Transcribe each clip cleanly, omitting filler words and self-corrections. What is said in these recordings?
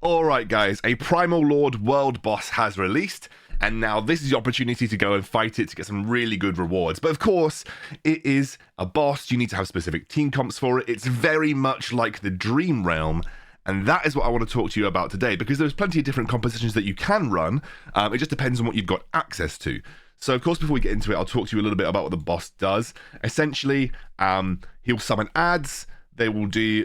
Alright guys, a Primal Lord World Boss has released, and now this is the opportunity to go and fight it to get some really good rewards. But of course, it is a boss, you need to have specific team comps for it. It's very much like the Dream Realm, and that is what I want to talk to you about today, because there's plenty of different compositions that you can run. It just depends on what you've got access to. So of course, before we get into it, I'll talk to you a little bit about what the boss does. Essentially, he'll summon adds. They will do,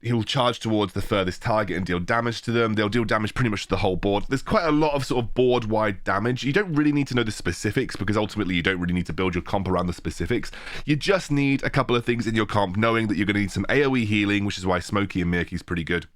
he'll charge towards the furthest target and deal damage to them. They'll deal damage pretty much to the whole board. There's quite a lot of sort of board-wide damage. You don't really need to know the specifics, because ultimately you don't really need to build your comp around the specifics. You just need a couple of things in your comp, knowing that you're going to need some AoE healing, which is why Smokey and Mirky's pretty good.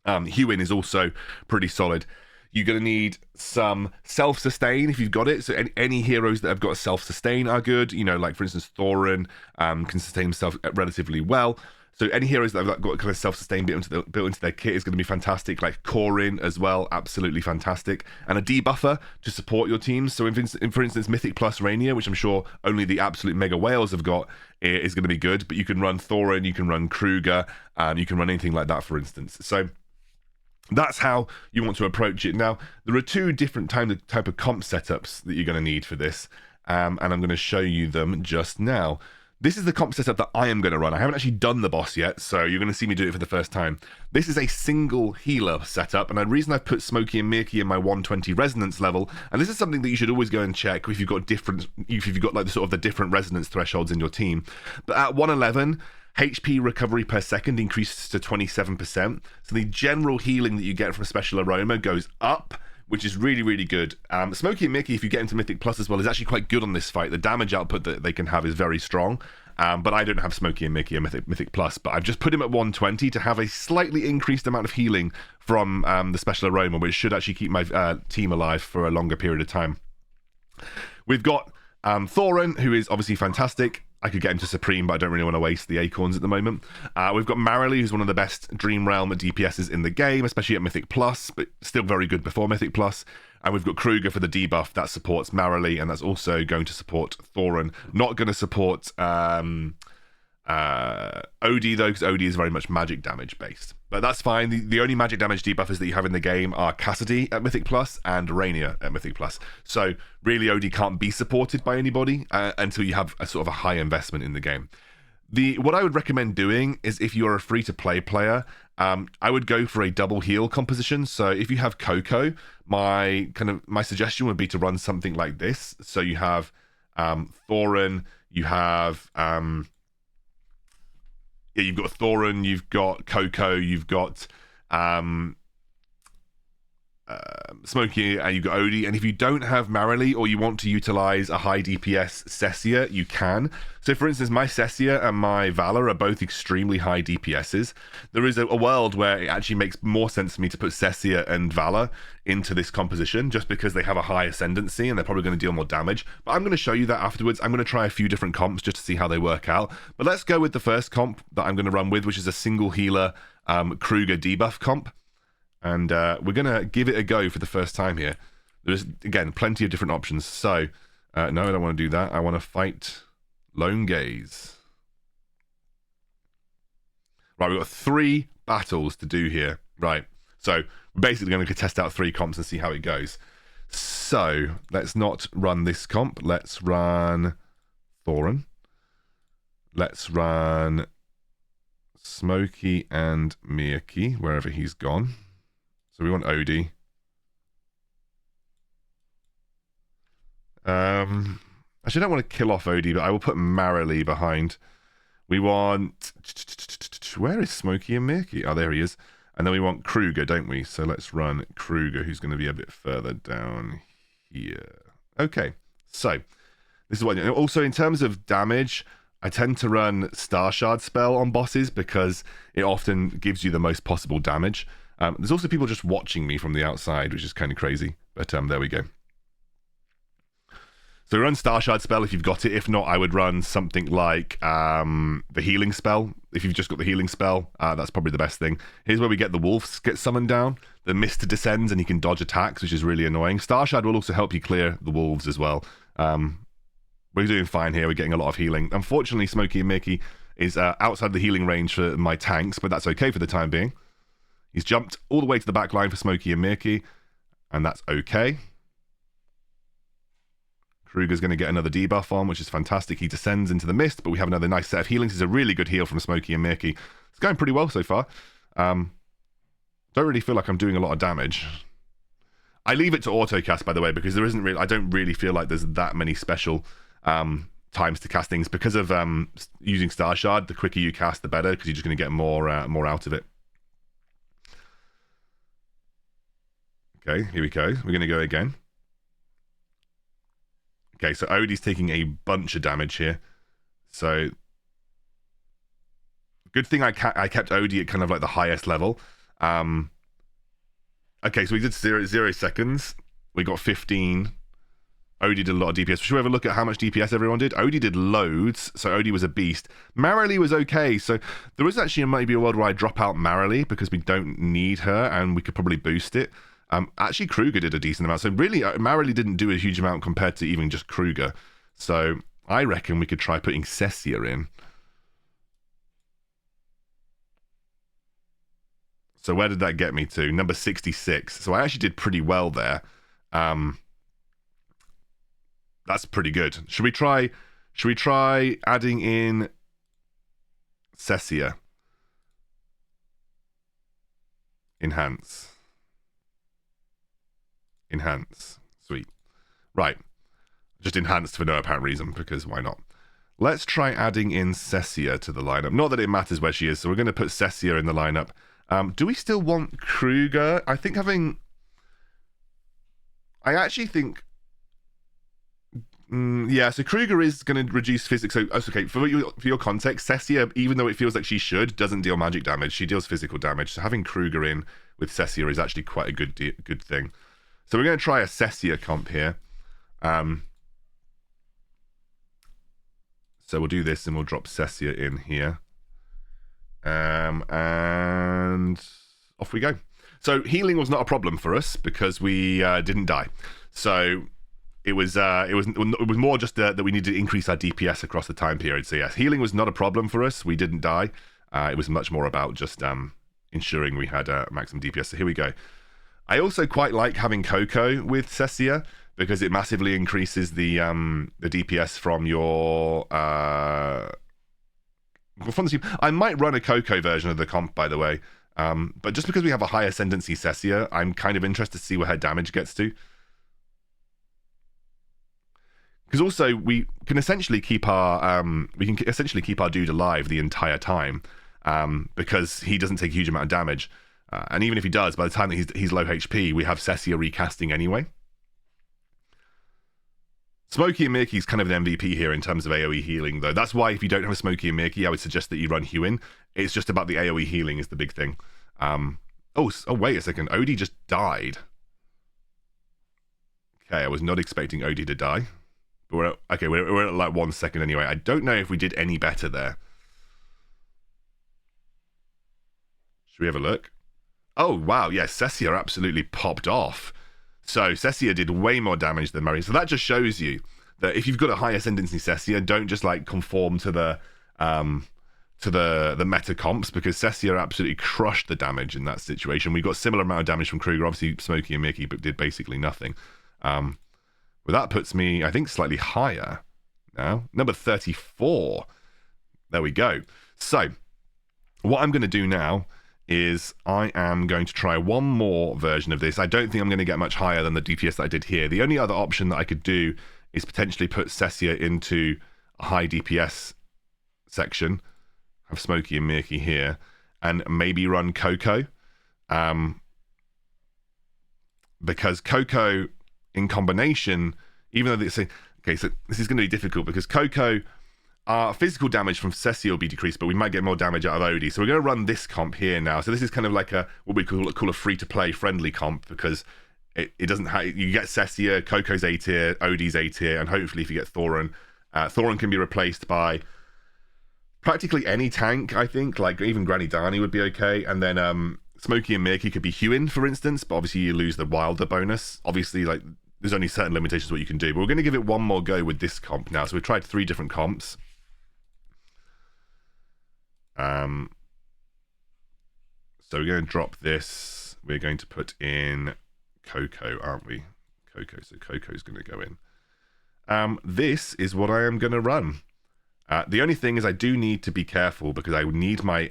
Hewin is also pretty solid. You're going to need some self-sustain if you've got it. So any heroes that have got self-sustain are good. You know, like for instance, Thoran can sustain himself relatively well. So any heroes that have got kind of self-sustain built into their kit is going to be fantastic. Like Corin as well, absolutely fantastic. And a debuffer to support your teams. So for instance, Mythic Plus Rainier, which I'm sure only the absolute mega whales have got, is going to be good. But you can run Thoran, you can run Kruger, you can run anything like that, for instance. So that's how you want to approach it. Now, there are two different type of comp setups that you're going to need for this, and I'm going to show you them just now. This is the comp setup that I am going to run. I haven't actually done the boss yet, so you're going to see me do it for the first time. This is a single healer setup, and the reason I've put Smokey and Mirky in my 120 resonance level, and this is something that you should always go and check if you've got like the sort of the different resonance thresholds in your team. But at 111, HP recovery per second increases to 27%. So the general healing that you get from Special Aroma goes up, which is really, really good. Smokey and Mirky, if you get into Mythic Plus as well, is actually quite good on this fight. The damage output that they can have is very strong. But I don't have Smokey and Mirky at Mythic Plus, but I've just put him at 120 to have a slightly increased amount of healing from the Special Aroma, which should actually keep my team alive for a longer period of time. We've got Thoran, who is obviously fantastic. I could get him to Supreme, but I don't really want to waste the acorns at the moment. We've got Marilee, who's one of the best Dream Realm DPSs in the game, especially at Mythic Plus, but still very good before Mythic Plus. And we've got Kruger for the debuff that supports Marilee, and that's also going to support Thoran. Not going to support Odie, though, because Odie is very much magic damage based. But that's fine. The only magic damage debuffers that you have in the game are Cassidy at Mythic Plus and Rainier at Mythic Plus. So really, Odie can't be supported by anybody until you have a sort of a high investment in the game. What I would recommend doing is, if you're a free-to-play player, I would go for a double heal composition. So if you have Koko, my suggestion would be to run something like this. So you have Thoran, you have you've got Thoran, you've got Koko, you've got Smokey, and you've got Odie. And if you don't have Marilee, or you want to utilize a high DPS Cecia, you can. So for instance, my Cecia and my Valor are both extremely high DPSs. There is a world where it actually makes more sense for me to put Cecia and Valor into this composition, just because they have a high ascendancy and they're probably going to deal more damage. But I'm going to show you that afterwards. I'm going to try a few different comps just to see how they work out. But let's go with the first comp that I'm going to run with, which is a single healer Kruger debuff comp. And we're going to give it a go for the first time here. There's, again, plenty of different options. So, no, I don't want to do that. I want to fight Lone Gaze. Right, we've got 3 battles to do here. Right, so we're basically going to test out 3 comps and see how it goes. So, let's not run this comp. Let's run Thoran. Let's run Smokey and Mirky, wherever he's gone. So we want Odie. Actually, I don't want to kill off Odie, but I will put Marilee behind. We want... Where is Smokey and Mirky? Oh, there he is. And then we want Kruger, don't we? So let's run Kruger, who's going to be a bit further down here. Okay, so this is what... Also, in terms of damage, I tend to run Star Shard spell on bosses because it often gives you the most possible damage. There's also people just watching me from the outside, which is kind of crazy. But there we go. So run Star Shard spell if you've got it. If not, I would run something like the healing spell. If you've just got the healing spell, that's probably the best thing. Here's where we get the wolves get summoned down. The mist descends and you can dodge attacks, which is really annoying. Star Shard will also help you clear the wolves as well. We're doing fine here. We're getting a lot of healing. Unfortunately, Smokey and Mirky is outside the healing range for my tanks, but that's okay for the time being. He's jumped all the way to the back line for Smokey and Mirky, and that's okay. Kruger's going to get another debuff on, which is fantastic. He descends into the mist, but we have another nice set of healings. It's a really good heal from Smokey and Mirky. It's going pretty well so far. Don't really feel like I'm doing a lot of damage. I leave it to autocast, by the way, because there isn't really, I don't really feel like there's that many special times to cast things. Because of using Star Shard, the quicker you cast, the better, because you're just going to get more out of it. Okay, here we go. We're going to go again. Okay, so Odie's taking a bunch of damage here. So, good thing I kept Odie at kind of like the highest level. Okay, so we did 0 seconds. We got 15. Odie did a lot of DPS. Should we have a look at how much DPS everyone did? Odie did loads, so Odie was a beast. Marilee was okay, so there is actually maybe a world where I drop out Marilee because we don't need her and we could probably boost it. Actually, Kruger did a decent amount. So really, Marilee didn't do a huge amount compared to even just Kruger. So I reckon we could try putting Cecia in. So where did that get me to? Number 66. So I actually did pretty well there. That's pretty good. Should we try adding in Cecia? Enhance. Sweet. Right. Just enhanced for no apparent reason, because why not? Let's try adding in Cecia to the lineup. Not that it matters where she is, so we're going to put Cecia in the lineup. Do we still want Kruger? I think I actually think... yeah, so Kruger is going to reduce physics. So, okay, for your context, Cecia, even though it feels like she should, doesn't deal magic damage. She deals physical damage. So having Kruger in with Cecia is actually quite a good thing. So we're going to try a Cecia comp here. So we'll do this and we'll drop Cecia in here. And off we go. So healing was not a problem for us because we didn't die. So it was more just that we needed to increase our DPS across the time period. So yes, healing was not a problem for us. We didn't die. It was much more about just ensuring we had maximum DPS. So here we go. I also quite like having Koko with Cecia because it massively increases the DPS from your from the team. I might run a Koko version of the comp, by the way, but just because we have a high ascendancy Cecia, I'm kind of interested to see where her damage gets to. Because also we can essentially keep our dude alive the entire time because he doesn't take a huge amount of damage. And even if he does, by the time that he's low HP, we have Cecia recasting anyway. Smokey and Mirky is kind of an MVP here in terms of AoE healing, though. That's why if you don't have a Smokey and Mirky, I would suggest that you run Hewin. It's just about the AoE healing is the big thing. Oh, wait a second. Odie just died. Okay, I was not expecting Odie to die. But we're at like 1 second anyway. I don't know if we did any better there. Should we have a look? Oh, wow. Yeah, Cecia absolutely popped off. So Cecia did way more damage than Marilee. So that just shows you that if you've got a high ascendancy Cecia, don't just like conform to the meta comps, because Cecia absolutely crushed the damage in that situation. We got similar amount of damage from Kruger. Obviously, Smokey and Mirky did basically nothing. Well, that puts me, I think, slightly higher now. Number 34. There we go. So what I'm going to do now is I am going to try one more version of this. I don't think I'm going to get much higher than the DPS that I did here. The only other option that I could do is potentially put Cecia into a high DPS section, have Smokey and Mirky here, and maybe run Koko. Because Koko in combination, even though they say, okay, so this is going to be difficult because Koko, our physical damage from Cecia will be decreased, but we might get more damage out of Odie. So we're going to run this comp here now. So this is kind of like what we call a free-to-play friendly comp, because it doesn't have, you get Cecia, Koko's A tier, Odie's A tier, and hopefully if you get Thoran, Thoran can be replaced by practically any tank, I think. Like even Granny Dani would be okay. And then Smokey and Mirky could be Hewin, for instance, but obviously you lose the Wilder bonus. Obviously, like there's only certain limitations what you can do, but we're going to give it one more go with this comp now. So we've tried 3 different comps. So we're going to drop this. We're going to put in Koko, aren't we? Koko. So Koko's going to go in. This is what I am going to run. The only thing is I do need to be careful because I need my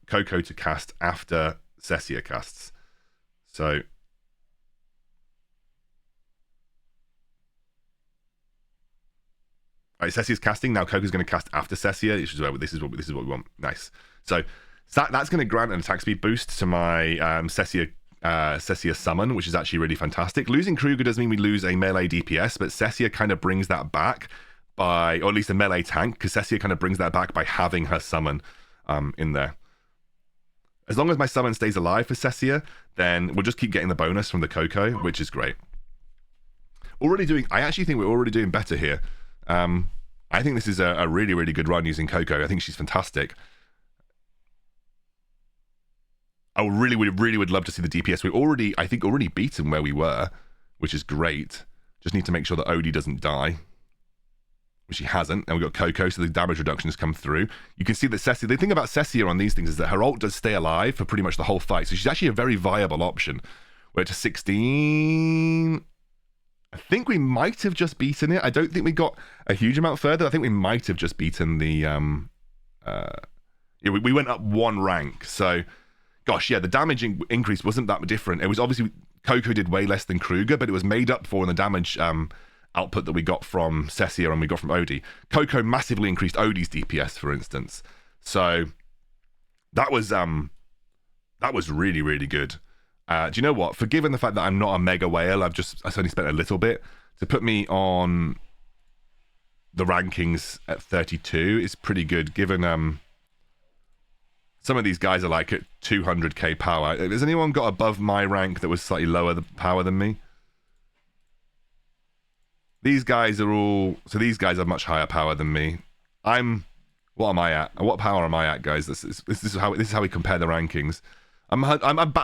Koko to cast after Cecia casts. So Cecia's casting, now Koko's going to cast after Cecia, which is where this is what we want. Nice. So that's going to grant an attack speed boost to my Cecia summon, which is actually really fantastic. Losing Kruger does mean we lose a melee DPS, but Cecia kind of brings that back by, or at least a melee tank, because Cecia kind of brings that back by having her summon in there. As long as my summon stays alive for Cecia, then we'll just keep getting the bonus from the Koko, which is great. I actually think we're already doing better here. I think this is a really, really good run using Koko. I think she's fantastic. I really would love to see the DPS. We've I think already beaten where we were, which is great. Just need to make sure that Odie doesn't die, which he hasn't. And we've got Koko, so the damage reduction has come through. You can see that Cecia, the thing about Cecia on these things is that her ult does stay alive for pretty much the whole fight. So she's actually a very viable option. We're to 16. I think we might have just beaten it. I don't think we got a huge amount further. I think we might have just beaten the... we went up one rank. So, gosh, yeah, the damage increase wasn't that different. It was obviously... Koko did way less than Kruger, but it was made up for in the damage output that we got from Cecia and we got from Odie. Koko massively increased Odie's DPS, for instance. So, that was really, really good. Do you know what? Forgiven the fact that I'm not a mega whale, I've only spent a little bit to put me on the rankings at 32 is pretty good. Given some of these guys are like at 200k power. Has anyone got above my rank that was slightly lower power than me? These guys are these guys are much higher power than me. What am I at? What power am I at, guys? This is how we compare the rankings. I'm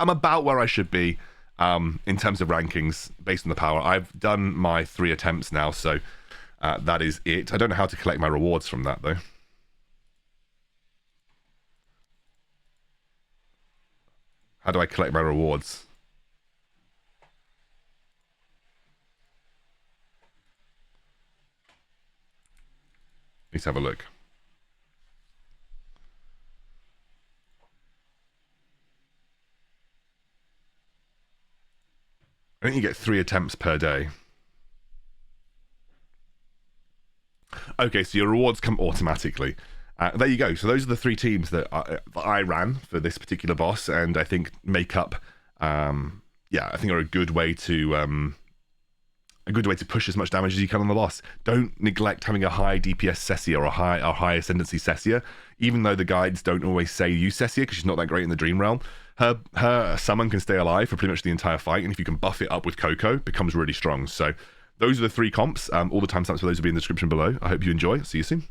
about where I should be in terms of rankings based on the power. I've done my 3 attempts now, so that is it. I don't know how to collect my rewards from that, though. How do I collect my rewards? Let's have a look. I think you get 3 attempts per day. Okay, so your rewards come automatically. There you go. So those are the 3 teams that I ran for this particular boss, and I think make up, I think are a good way to push as much damage as you can on the boss. Don't neglect having a high DPS Cecia or a high ascendancy Cecia, even though the guides don't always say use Cecia because she's not that great in the Dream Realm. Her summon can stay alive for pretty much the entire fight, and if you can buff it up with Koko, it becomes really strong. So those are the 3 comps. All the timestamps for those will be in the description below. I hope you enjoy. See you soon.